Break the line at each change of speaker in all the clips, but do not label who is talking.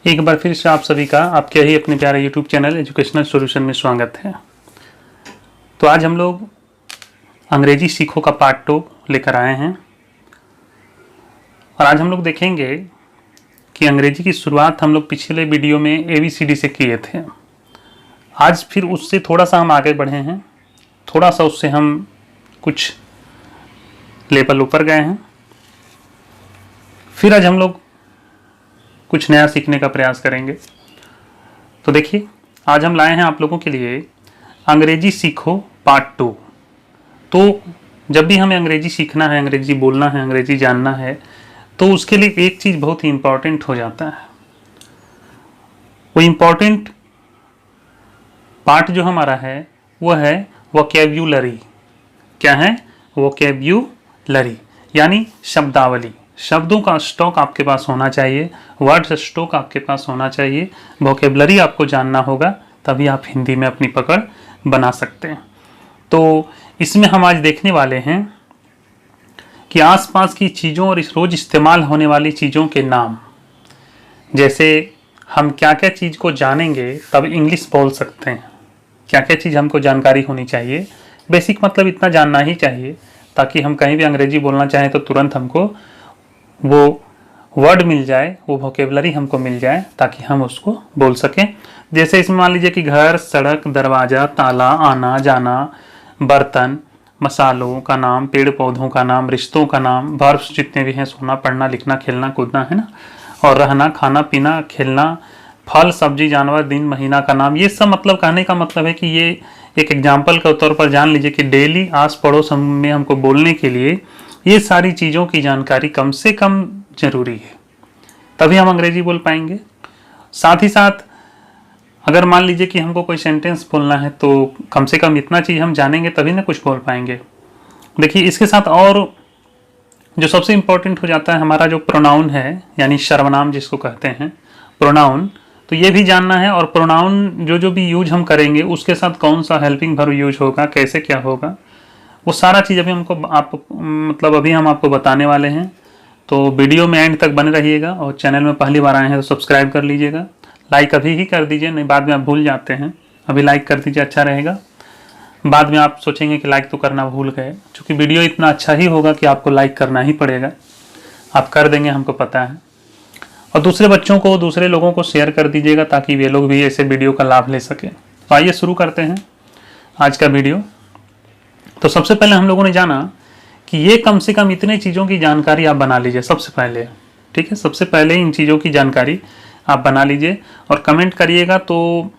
एक बार फिर से आप सभी का आपके ही अपने प्यारे यूट्यूब चैनल एजुकेशनल सॉल्यूशन में स्वागत है। तो आज हम लोग अंग्रेजी सीखो का पार्ट 2 लेकर आए हैं और आज हम लोग देखेंगे कि अंग्रेजी की शुरुआत हम लोग पिछले वीडियो में ABCD से किए थे। आज फिर उससे थोड़ा सा हम आगे बढ़े हैं, थोड़ा सा उससे हम कुछ लेवल ऊपर गए हैं। फिर आज हम लोग कुछ नया सीखने का प्रयास करेंगे। तो देखिए, आज हम लाए हैं आप लोगों के लिए अंग्रेजी सीखो पार्ट 2। तो जब भी हमें अंग्रेजी सीखना है, अंग्रेजी बोलना है, अंग्रेजी जानना है, तो उसके लिए एक चीज़ बहुत ही इम्पॉर्टेंट हो जाता है। वो इम्पॉर्टेंट पार्ट जो हमारा है वो है वोकैब्युलरी। क्या है? वोकैब्युलरी यानी शब्दावली। शब्दों का स्टॉक आपके पास होना चाहिए, वर्ड्स स्टॉक आपके पास होना चाहिए, वोकैब्युलरी आपको जानना होगा, तभी आप हिंदी में अपनी पकड़ बना सकते हैं। तो इसमें हम आज देखने वाले हैं कि आसपास की चीज़ों और इस रोज़ इस्तेमाल होने वाली चीज़ों के नाम। जैसे हम क्या क्या चीज़ को जानेंगे तब इंग्लिश बोल सकते हैं, क्या क्या चीज़ हमको जानकारी होनी चाहिए। बेसिक मतलब इतना जानना ही चाहिए ताकि हम कहीं भी अंग्रेजी बोलना चाहें तो तुरंत हमको वो वर्ड मिल जाए, वो वोकैब्युलरी हमको मिल जाए ताकि हम उसको बोल सकें। जैसे इसमें मान लीजिए कि घर, सड़क, दरवाज़ा, ताला, आना जाना, बर्तन, मसालों का नाम, पेड़ पौधों का नाम, रिश्तों का नाम, वर्ब्स जितने भी हैं, सोना, पढ़ना, लिखना, खेलना, कूदना, है ना, और रहना, खाना पीना, खेलना, फल, सब्जी, जानवर, दिन, महीना का नाम। ये सब मतलब कहने का मतलब है कि ये एक एग्जाम्पल के तौर पर जान लीजिए कि डेली आस पड़ोस में हमको बोलने के लिए ये सारी चीज़ों की जानकारी कम से कम जरूरी है, तभी हम अंग्रेजी बोल पाएंगे। साथ ही साथ अगर मान लीजिए कि हमको कोई सेंटेंस बोलना है तो कम से कम इतना चीज़ हम जानेंगे तभी ना कुछ बोल पाएंगे। देखिए, इसके साथ और जो सबसे इम्पोर्टेंट हो जाता है हमारा जो प्रोनाउन है, यानी सर्वनाम जिसको कहते हैं प्रोनाउन, तो ये भी जानना है। और प्रोनाउन जो भी यूज हम करेंगे उसके साथ कौन सा हेल्पिंग वर्ब यूज होगा, कैसे क्या होगा, वो सारा चीज़ अभी अभी हम आपको बताने वाले हैं। तो वीडियो में एंड तक बने रहिएगा और चैनल में पहली बार आए हैं तो सब्सक्राइब कर लीजिएगा। लाइक अभी ही कर दीजिए, नहीं बाद में आप भूल जाते हैं। अभी लाइक कर दीजिए, अच्छा रहेगा। बाद में आप सोचेंगे कि लाइक तो करना भूल गए, क्योंकि वीडियो इतना अच्छा ही होगा कि आपको लाइक करना ही पड़ेगा। आप कर देंगे, हमको पता है। और दूसरे बच्चों को, दूसरे लोगों को शेयर कर दीजिएगा ताकि वे लोग भी ऐसे वीडियो का लाभ ले सकें। तो आइए शुरू करते हैं आज का वीडियो। तो सबसे पहले हम लोगों ने जाना कि ये कम से कम इतने चीज़ों की जानकारी आप बना लीजिए सबसे पहले, ठीक है। सबसे पहले इन चीज़ों की जानकारी आप बना लीजिए और कमेंट करिएगा। तो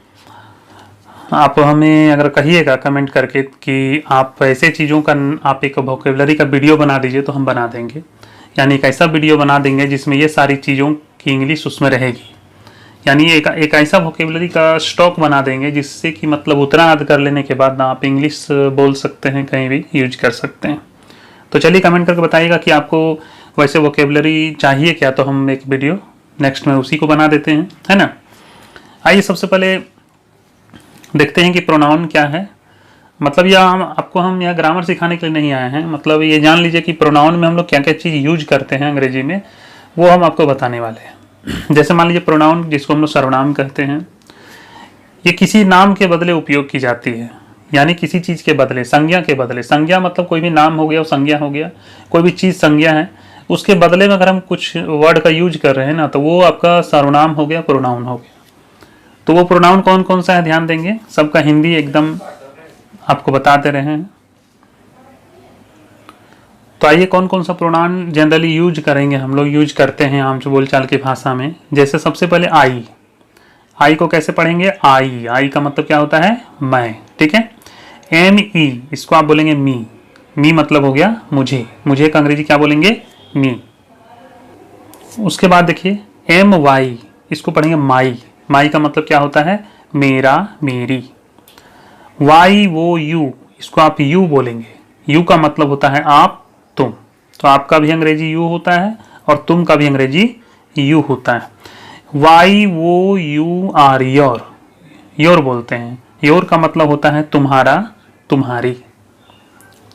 आप हमें अगर कहिएगा कमेंट करके कि आप ऐसे चीज़ों का आप एक वोकैब्युलरी का वीडियो बना दीजिए तो हम बना देंगे। यानी एक ऐसा वीडियो बना देंगे जिसमें ये सारी चीज़ों की इंग्लिश उसमें रहेगी। यानी एक ऐसा वोकैब्युलरी का स्टॉक बना देंगे जिससे कि मतलब उतना याद कर लेने के बाद ना आप इंग्लिश बोल सकते हैं, कहीं भी यूज कर सकते हैं। तो चलिए कमेंट करके बताइएगा कि आपको वैसे वोकैब्युलरी चाहिए क्या, तो हम एक वीडियो नेक्स्ट में उसी को बना देते हैं, है ना। आइए सबसे पहले देखते हैं कि प्रोनाउन क्या है। मतलब यह हम यहाँ ग्रामर सिखाने के लिए नहीं आए हैं। मतलब ये जान लीजिए कि प्रोनाउन में हम लोग क्या क्या चीज़ यूज करते हैं अंग्रेजी में, वो हम आपको बताने वाले हैं। जैसे मान लीजिए प्रोनाउन जिसको हम लोग सर्वनाम कहते हैं, ये किसी नाम के बदले उपयोग की जाती है। यानी किसी चीज़ के बदले, संज्ञा के बदले। संज्ञा मतलब कोई भी नाम हो गया, वो संज्ञा हो गया, कोई भी चीज़ संज्ञा है, उसके बदले में अगर हम कुछ वर्ड का यूज कर रहे हैं ना, तो वो आपका सर्वनाम हो गया, प्रोनाउन हो गया। तो वो प्रोनाउन कौन कौन सा है ध्यान देंगे, सबका हिंदी एकदम आपको बताते रहे हैं। तो आइए कौन कौन सा प्रोनाउन जनरली यूज करेंगे, हम लोग यूज करते हैं आम बोलचाल की भाषा में। जैसे सबसे पहले आई को कैसे पढ़ेंगे? आई का मतलब क्या होता है? मैं, ठीक है। ME इसको आप बोलेंगे मी मतलब हो गया मुझे का अंग्रेजी क्या बोलेंगे? मी। उसके बाद देखिए MY इसको पढ़ेंगे माई का मतलब क्या होता है? मेरा, मेरी। YOU इसको आप यू बोलेंगे। यू का मतलब होता है आप, तुम। तो आपका भी अंग्रेजी यू होता है और तुम का भी अंग्रेजी यू होता है। YOUR योर बोलते हैं। योर का मतलब होता है तुम्हारा, तुम्हारी।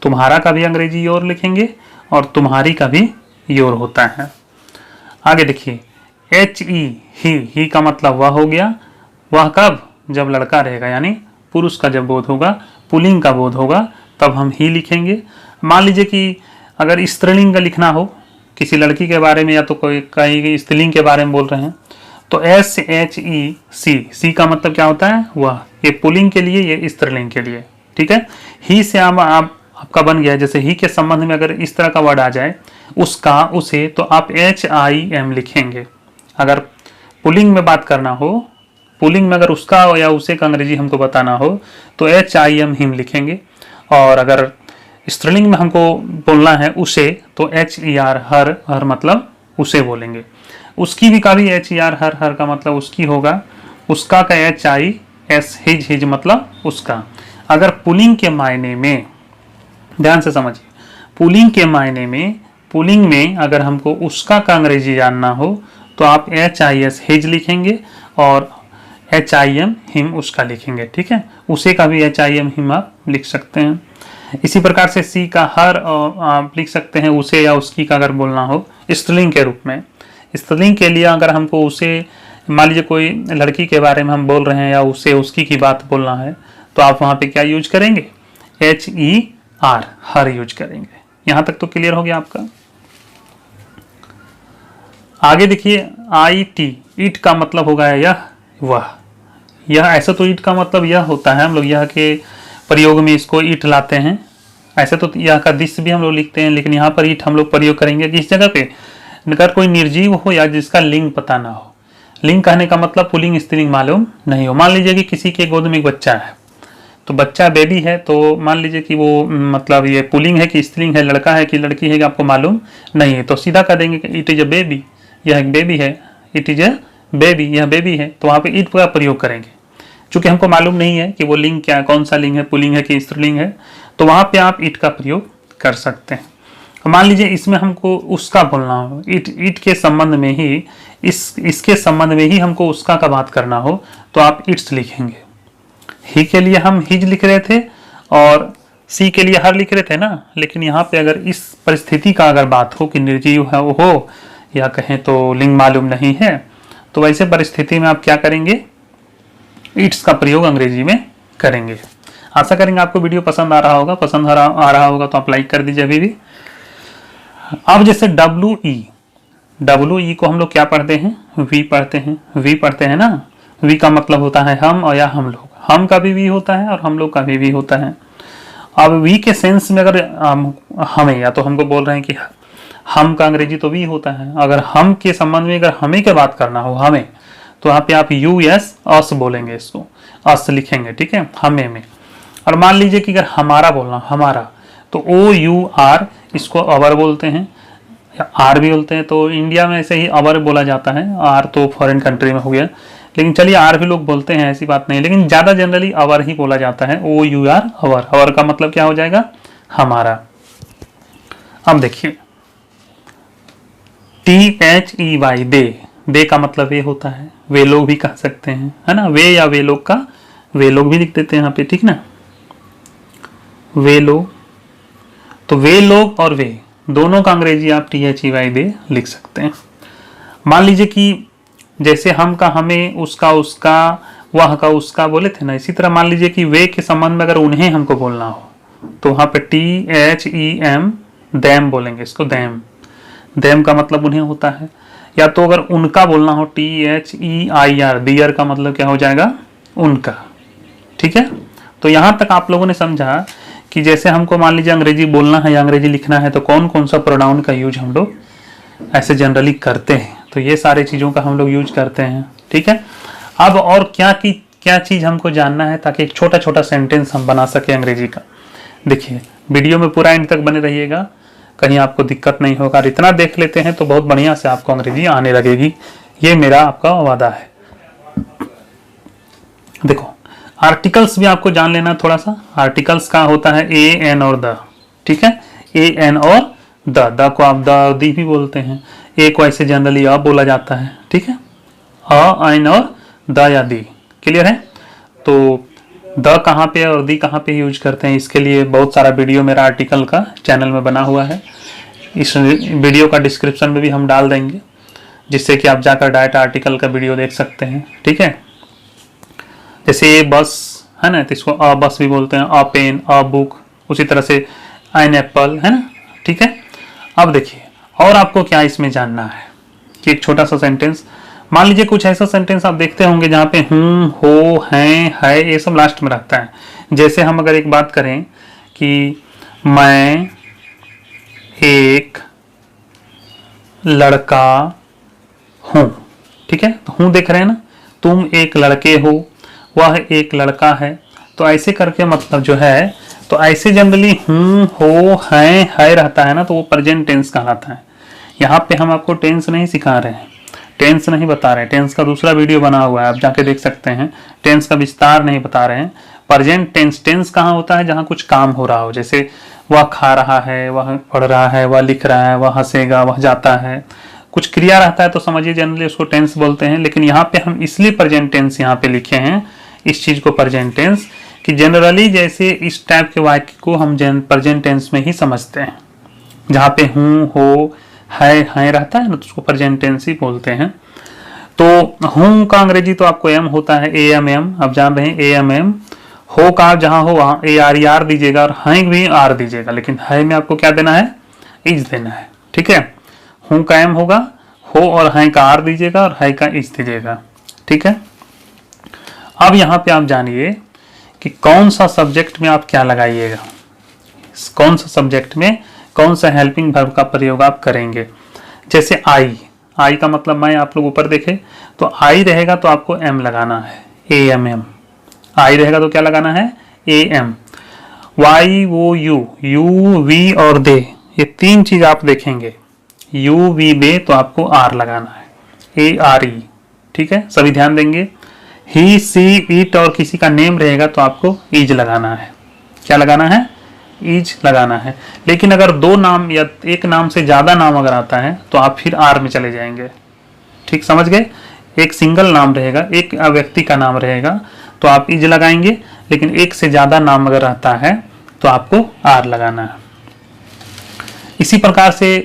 तुम्हारा का भी अंग्रेजी योर लिखेंगे और तुम्हारी का भी योर होता है। आगे देखिए एच ई ही का मतलब वह हो गया। वह कब? जब लड़का रहेगा, यानी पुरुष का जब बोध होगा, पुल्लिंग का बोध होगा, तब हम ही लिखेंगे। मान लीजिए कि अगर स्त्रीलिंग का लिखना हो, किसी लड़की के बारे में या तो कोई कहीं स्त्रीलिंग के बारे में बोल रहे हैं, तो एस एच ई सी का मतलब क्या होता है? वह। ये पुल्लिंग के लिए, ये स्त्रीलिंग के लिए, ठीक है। ही से आपका बन गया। जैसे ही के संबंध में अगर इस तरह का वर्ड आ जाए, उसका, उसे, तो आप HIM लिखेंगे। अगर पुल्लिंग में बात करना हो, पुल्लिंग में अगर उसका या उसे का अंग्रेजी हमको बताना हो, तो HIM हिम लिखेंगे। और अगर स्त्रीलिंग में हमको बोलना है उसे, तो HER हर मतलब उसे बोलेंगे। उसकी भी का भी HER हर का मतलब उसकी होगा। उसका का HIS हिज मतलब उसका। अगर पुल्लिंग के मायने में, ध्यान से समझिए, पुल्लिंग के मायने में, पुल्लिंग में अगर हमको उसका का अंग्रेजी जानना हो, तो आप HIS हिज लिखेंगे और HIM हिम उसका लिखेंगे, ठीक है। उसे का भी HIM हिम आप लिख सकते हैं। इसी प्रकार से सी का हर आप लिख सकते हैं, उसे या उसकी का अगर बोलना हो स्त्रीलिंग के रूप में। स्त्रीलिंग के लिए अगर हमको उसे, मान लीजिए कोई लड़की के बारे में हम बोल रहे हैं या उसे उसकी की बात बोलना है, तो आप वहाँ पे क्या यूज करेंगे? HER हर यूज करेंगे। यहाँ तक तो क्लियर हो गया आपका। आगे देखिए, IT, ईट का मतलब होगा यह, वह। यह ऐसा तो ईट का मतलब यह होता है, हम लोग यह के प्रयोग में इसको ईट लाते हैं। ऐसे तो यह का दिस भी हम लोग लिखते हैं, लेकिन यहाँ पर ईट हम लोग प्रयोग करेंगे किस जगह पे? अगर कोई निर्जीव हो या जिसका लिंग पता ना हो। लिंग कहने का मतलब पुल्लिंग स्त्रीलिंग मालूम नहीं हो। मान लीजिए कि किसी के गोद में एक बच्चा है, तो बच्चा बेबी है, तो मान लीजिए कि वो मतलब ये पुल्लिंग है कि स्त्रीलिंग है, लड़का है कि लड़की है कि आपको मालूम नहीं है, तो सीधा कह देंगे कि इट इज अ बेबी, यह एक बेबी है। इट इज अ बेबी, यह बेबी है, तो वहाँ पे इट का प्रयोग करेंगे। चूंकि हमको मालूम नहीं है कि वो लिंग क्या, कौन सा लिंग है, पुल्लिंग है कि स्त्रीलिंग है, तो वहाँ पे आप इट का प्रयोग कर सकते हैं। मान लीजिए इसमें हमको उसका बोलना हो, इट के संबंध में ही, इसके संबंध में ही हमको उसका का बात करना हो, तो आप इट्स लिखेंगे। ही के लिए हम हिज लिख रहे थे और सी के लिए हर लिख रहे थे ना, लेकिन यहाँ पे अगर इस परिस्थिति का अगर बात हो कि निर्जीव है वो हो, या कहें तो लिंग मालूम नहीं है, तो वैसे परिस्थिति में आप क्या करेंगे? इट्स का प्रयोग अंग्रेजी में करेंगे। आशा करेंगे आपको वीडियो पसंद आ रहा होगा। पसंद आ रहा होगा तो आप लाइक कर दीजिए अभी भी। अब जैसे WE को हम लोग क्या पढ़ते हैं? वी पढ़ते हैं। वी पढ़ते हैं ना। वी का मतलब होता है हम और या हम लोग। हम का भी वी होता है और हम लोग का भी वी होता है। अब वी के सेंस में अगर हमें, या तो हमको बोल रहे हैं कि हम का अंग्रेजी तो वी होता है। अगर हम के संबंध में अगर हमें की बात करना हो, हमें, तो यहाँ पे आप US अस बोलेंगे, इसको अस लिखेंगे, ठीक है, हमें में। और मान लीजिए कि अगर हमारा बोलना, हमारा, तो OUR, इसको अवर बोलते हैं या आर भी बोलते हैं। तो इंडिया में ऐसे ही अवर बोला जाता है, आर तो फॉरेन कंट्री में हो गया, लेकिन चलिए आर भी लोग बोलते हैं, ऐसी बात नहीं, लेकिन ज़्यादा जनरली अवर ही बोला जाता है। OUR अवर। अवर का मतलब क्या हो जाएगा? हमारा। अब देखिए THEY दे का मतलब वे होता है, वे लोग भी कह सकते हैं, है ना। वे या वे लोग का वे लोग भी लिख देते हैं यहाँ पे, ठीक ना। वे लोग, तो वे लोग और वे दोनों का अंग्रेजी आप THEY दे लिख सकते हैं। मान लीजिए कि जैसे हम का हमें, उसका उसका, वह का उसका बोले थे ना, इसी तरह मान लीजिए कि वे के संबंध में अगर उन्हें हमको बोलना हो, तो वहाँ पे THEM दैम बोलेंगे, इसको दैम। दैम का मतलब उन्हें होता है। या तो अगर उनका बोलना हो, THEIR, दियर का मतलब क्या हो जाएगा? उनका, ठीक है। तो यहाँ तक आप लोगों ने समझा कि जैसे हमको मान लीजिए अंग्रेजी बोलना है या अंग्रेजी लिखना है, तो कौन कौन सा प्रोनाउन का यूज हम लोग ऐसे जनरली करते हैं। तो ये सारे चीज़ों का हम लोग यूज करते हैं, ठीक है। अब और क्या चीज़ हमको जानना है ताकि एक छोटा छोटा सेंटेंस हम बना सके अंग्रेजी का। देखिए वीडियो में पूरा एंड तक बने रहिएगा, कहीं आपको दिक्कत नहीं होगा। और इतना देख लेते हैं तो बहुत बढ़िया से आपको अंग्रेजी आने लगेगी, ये मेरा आपका वादा है। देखो आर्टिकल्स भी आपको जान लेना थोड़ा सा। आर्टिकल्स का होता है ए, एन और द, ठीक है। ए, एन और द को आप द, दी भी बोलते हैं। ए को ऐसे जनरली अ बोला जाता है, ठीक है। अ, एन और द या दी, क्लियर है। तो द कहाँ पे और दी कहाँ पे यूज करते हैं, इसके लिए बहुत सारा वीडियो मेरा आर्टिकल का चैनल में बना हुआ है। इस वीडियो का डिस्क्रिप्शन में भी हम डाल देंगे, जिससे कि आप जाकर डायरेक्ट आर्टिकल का वीडियो देख सकते हैं। ठीक है, जैसे ये बस है ना, तो इसको अ बस भी बोलते हैं, अ पेन, अ बुक, उसी तरह से एन एप्पल, है ना। ठीक है, अब देखिए और आपको क्या इसमें जानना है कि एक छोटा सा सेंटेंस, मान लीजिए कुछ ऐसा सेंटेंस आप देखते होंगे जहाँ पे हूँ, हो, हैं, है, ये सब लास्ट में रहता है। जैसे हम अगर एक बात करें कि मैं एक लड़का हूँ, ठीक है, तो हूँ देख रहे हैं ना, तुम एक लड़के हो, वह एक लड़का है, तो ऐसे करके मतलब जो है, तो ऐसे जनरली हूँ, हो, है रहता है ना, तो वो प्रेजेंट टेंस कहलाता है। यहाँ पे हम आपको टेंस नहीं सिखा रहे हैं, टेंस नहीं बता रहे हैं, टेंस का दूसरा वीडियो बना हुआ है, आप जाके देख सकते हैं। टेंस का विस्तार नहीं बता रहे हैं। प्रेजेंट टेंस, टेंस कहाँ होता है, जहाँ कुछ काम हो रहा हो, जैसे वह खा रहा है, वह पढ़ रहा है, वह लिख रहा है, वह हंसेगा, वह जाता है, कुछ क्रिया रहता है, तो समझिए जनरली उसको टेंस बोलते हैं। लेकिन यहाँ पे हम इसलिए प्रेजेंट टेंस यहाँ पे लिखे हैं, इस चीज को प्रेजेंट टेंस, कि जनरली जैसे इस टाइप के वाक्य को हम प्रेजेंट टेंस में ही समझते हैं, जहाँ पे हूँ, हो, है रहता है ना, तो उसको प्रेजेंट टेंस ही बोलते हैं। तो हूँ का अंग्रेजी तो आपको एम होता है, ए एम एम, आप जान रहे हैं, ए एम एम। हो का जहाँ हो वहाँ ए आर ई आर दीजिएगा, और हैं भी आर दीजिएगा, लेकिन है में आपको क्या देना है, इज देना है। ठीक है, हूँ का एम होगा, हो और हैं का आर दीजिएगा, और है का इज दीजिएगा। ठीक है, अब यहाँ पे आप जानिए कि कौन सा सब्जेक्ट में आप क्या लगाइएगा, कौन सा सब्जेक्ट में कौन सा हेल्पिंग वर्ब का प्रयोग आप करेंगे। जैसे आई, आई का मतलब मैं, आप लोग ऊपर देखें तो आई रहेगा तो आपको एम लगाना है, ए एम एम। आई रहेगा तो क्या लगाना है, ए एम। वाई, वो, यू, यू, वी और दे, ये तीन चीज आप देखेंगे, यू, वी, दे, तो आपको आर लगाना है, ए आर ई। ठीक है, सभी ध्यान देंगे। ही, सी, इट और किसी का नेम रहेगा तो आपको इज लगाना है। क्या लगाना है, इज लगाना है। लेकिन अगर दो नाम या एक नाम से ज्यादा नाम अगर आता है तो आप फिर आर में चले जाएंगे। ठीक, समझ गए। एक सिंगल नाम रहेगा, एक व्यक्ति का नाम रहेगा तो आप इज लगाएंगे, लेकिन एक से ज्यादा नाम अगर आता है तो आपको आर लगाना है। इसी प्रकार से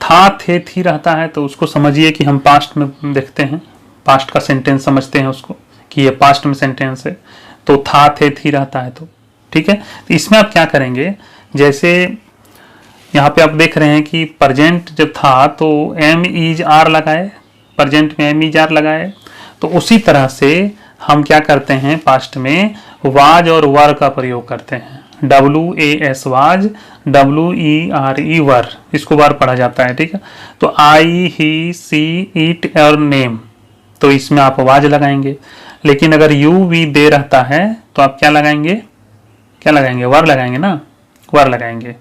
था, थे, थी रहता है, तो उसको समझिए कि हम पास्ट में देखते हैं, पास्ट का सेंटेंस समझते हैं उसको कि ये पास्ट में सेंटेंस है, तो था, थे, थी रहता है। तो ठीक है, तो इसमें आप क्या करेंगे, जैसे यहाँ पे आप देख रहे हैं कि प्रेजेंट जब था तो एम इज आर लगाए, प्रेजेंट में एम इज आर लगाए, तो उसी तरह से हम क्या करते हैं, पास्ट में वाज और वर का प्रयोग करते हैं। WAS वाज, WERE वर, इसको वर पढ़ा जाता है। ठीक है, तो आई, ही, सी, इट और नेम, तो इसमें आप वाज लगाएंगे। लेकिन अगर यू, वी, दे रहता है तो आप क्या लगाएंगे, क्या लगाएंगे, वर लगाएंगे ना, वर लगाएंगे।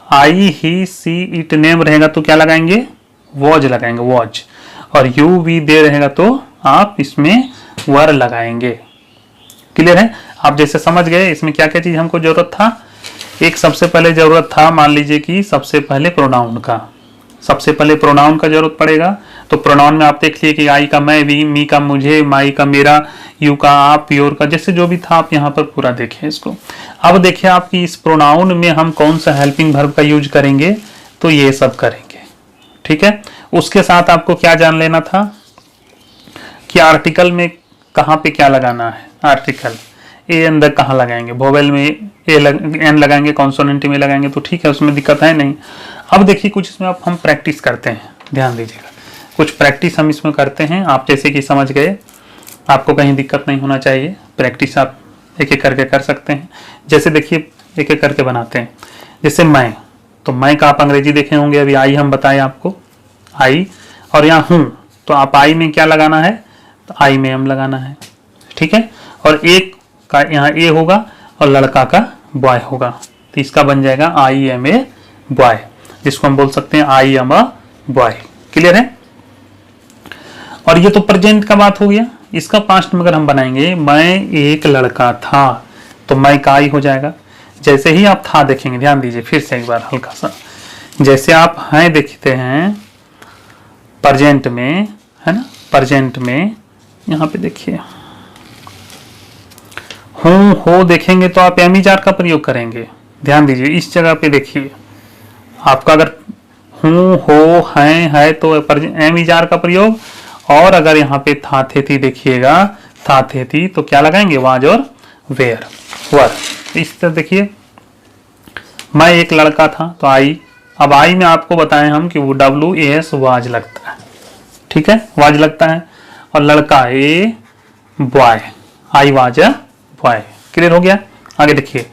आई, ही, सी, इट, नेम रहेगा तो क्या लगाएंगे, वॉज लगाएंगे, वॉज। और यू, वी, दे रहेगा तो आप इसमें वर लगाएंगे। क्लियर है, आप जैसे समझ गए इसमें क्या क्या चीज हमको जरूरत था। एक सबसे पहले जरूरत था, मान लीजिए कि सबसे पहले प्रोनाउन का, सबसे पहले प्रोनाउन का जरूरत पड़ेगा। तो प्रोनाउन में आप देख लिए कि आई का मैं, वी, मी का मुझे, माई का मेरा, यू का आप, योर का, जैसे जो भी था आप यहाँ पर पूरा देखें इसको। अब देखिए आपकी इस प्रोनाउन में हम कौन सा हेल्पिंग वर्ब का यूज करेंगे, तो ये सब करेंगे। ठीक है, उसके साथ आपको क्या जान लेना था कि आर्टिकल में कहाँ पे क्या लगाना है। आर्टिकल ए एन द कहाँ लगाएंगे, वोवेल में एन लगाएंगे, कॉन्सोनेंट में लगाएंगे, तो ठीक है, उसमें दिक्कत है नहीं। अब देखिए कुछ इसमें आप हम प्रैक्टिस करते हैं, ध्यान दीजिएगा, कुछ प्रैक्टिस हम इसमें करते हैं। आप जैसे कि समझ गए, आपको कहीं दिक्कत नहीं होना चाहिए, प्रैक्टिस आप एक एक करके कर सकते हैं। जैसे देखिए एक एक करके बनाते हैं। जैसे मैं, तो मैं का आप अंग्रेजी देखे होंगे, अभी आई हम बताएं आपको, आई, और यहाँ हूँ तो आप आई में क्या लगाना है, तो आई में एम लगाना है। ठीक है, और एक का यहाँ ए होगा और लड़का का बॉय होगा, तो इसका बन जाएगा आई एम ए बॉय, जिसको हम बोल सकते हैं I am a boy. Clear है, और ये तो प्रेजेंट का बात हो गया। इसका पास्ट में अगर हम बनाएंगे, मैं एक लड़का था, तो मैं का आई हो जाएगा। जैसे ही आप था देखेंगे, ध्यान दीजिए फिर से एक बार हल्का सा, जैसे आप हैं देखते हैं प्रेजेंट में, है ना, प्रेजेंट में यहाँ पे देखिए हूँ, हो देखेंगे तो आप एम इज आर का प्रयोग करेंगे। ध्यान दीजिए इस जगह पे देखिए, आपका अगर हूँ, हो, हैं, है तो एम इजार का प्रयोग। और अगर यहाँ पे था थे थी देखिएगा, था थे थी तो क्या लगाएंगे, वाज और वेयर, वर। इस तरह देखिए, मैं एक लड़का था तो आई। अब आई में आपको बताएं हम कि वो WAS वाज लगता है, ठीक है, वाज लगता है। और लड़का a boy, I was a boy. Clear हो गया। आगे देखिए,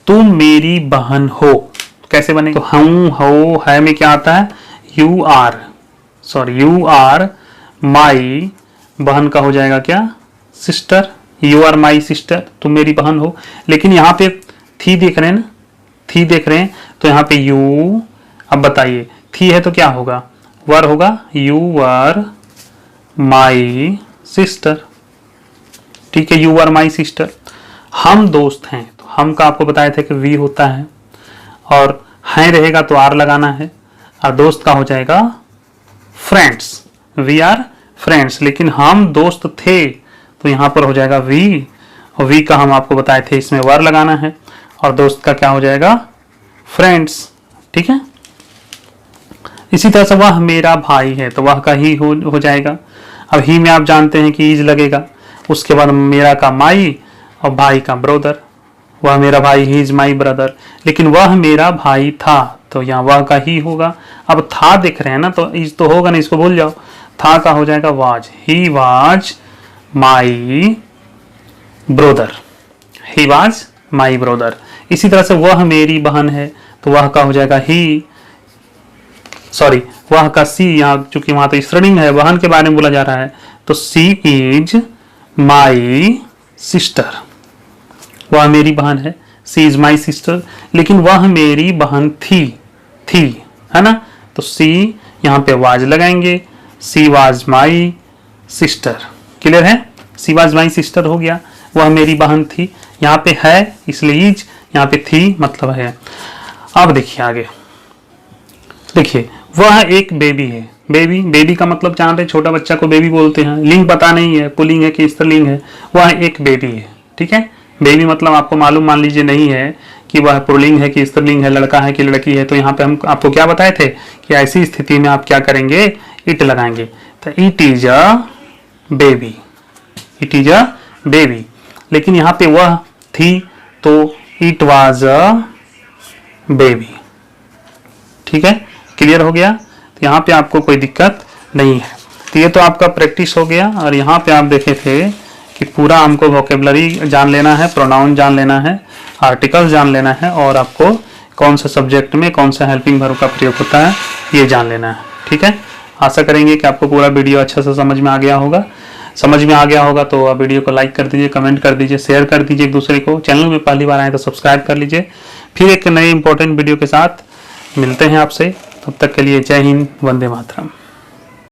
तुम मेरी बहन हो, कैसे बनेगा, तो हूँ, हो, है में क्या आता है, यू आर माई, बहन का हो जाएगा क्या, sister, you are my sister, तुम मेरी बहन हो। लेकिन यहाँ पे थी देख रहे हैं ना, थी देख रहे हैं तो यहाँ पे यू, अब बताइए थी है तो क्या होगा, वर होगा, यू आर माई सिस्टर, ठीक है, यू आर माई सिस्टर। हम दोस्त हैं, तो हम का आपको बताया था कि वी होता है, और हैं रहेगा तो आर लगाना है, और दोस्त का हो जाएगा फ्रेंड्स, वी आर फ्रेंड्स। लेकिन हम दोस्त थे तो यहाँ पर हो जाएगा वी, और वी का हम आपको बताए थे इसमें वर लगाना है, और दोस्त का क्या हो जाएगा, फ्रेंड्स, ठीक है। इसी तरह से वह मेरा भाई है तो वह का ही हो जाएगा। अब ही में आप जानते हैं कि इज लगेगा, उसके बाद मेरा का माई और भाई का ब्रदर, वह मेरा भाई, ही इज माई ब्रदर। लेकिन वह मेरा भाई था तो यहाँ वह का ही होगा। अब था देख रहे हैं ना, तो इज तो होगा नहीं, इसको भूल जाओ, था का हो जाएगा was, he was my brother, he was my brother. इसी तरह से वह मेरी बहन है तो वह का हो जाएगा ही, सॉरी वह का सी, यहाँ चूंकि वहां तो स्त्रीलिंग है, बहन के बारे में बोला जा रहा है, तो सी इज माई सिस्टर, वह मेरी बहन है, सी इज माई सिस्टर। लेकिन वह मेरी बहन थी है ना, तो सी यहाँ पे वाज लगाएंगे, she was my sister. Clear है, सी वाज माई सिस्टर हो गया, वह मेरी बहन थी, यहाँ पे है इसलिए इज, यहाँ पे थी मतलब है। अब देखिए आगे, देखिए वह एक बेबी है, बेबी का मतलब जान रहे, छोटा बच्चा को बेबी बोलते हैं, लिंग पता नहीं है पुल्लिंग है कि स्त्रीलिंग है, वह एक बेबी है, ठीक है। बेबी मतलब आपको मालूम मान लीजिए नहीं है कि वह पुल्लिंग है कि स्त्रीलिंग है, लड़का है कि लड़की है, तो यहाँ पे हम आपको क्या बताए थे कि ऐसी स्थिति में आप क्या करेंगे, इट लगाएंगे, तो it is a baby, it is a baby. लेकिन यहाँ पे वह थी तो इट वाज अ बेबी, ठीक है, क्लियर हो गया। तो यहाँ पे आपको कोई दिक्कत नहीं है। तो ये तो आपका प्रैक्टिस हो गया। और यहाँ पे आप देखे थे कि पूरा हमको वोकेबलरी जान लेना है, प्रोनाउन जान लेना है, आर्टिकल्स जान लेना है, और आपको कौन सा सब्जेक्ट में कौन सा हेल्पिंग वर्ब का प्रयोग होता है ये जान लेना है, ठीक है। आशा करेंगे कि आपको पूरा वीडियो अच्छे से समझ में आ गया होगा। तो आप वीडियो को लाइक कर दीजिए, कमेंट कर दीजिए, शेयर कर दीजिए एक दूसरे को। चैनल में पहली बार आए तो सब्सक्राइब कर लीजिए। फिर एक नए इंपॉर्टेंट वीडियो के साथ मिलते हैं आपसे, तब तक के लिए जय हिंद, वंदे मातरम।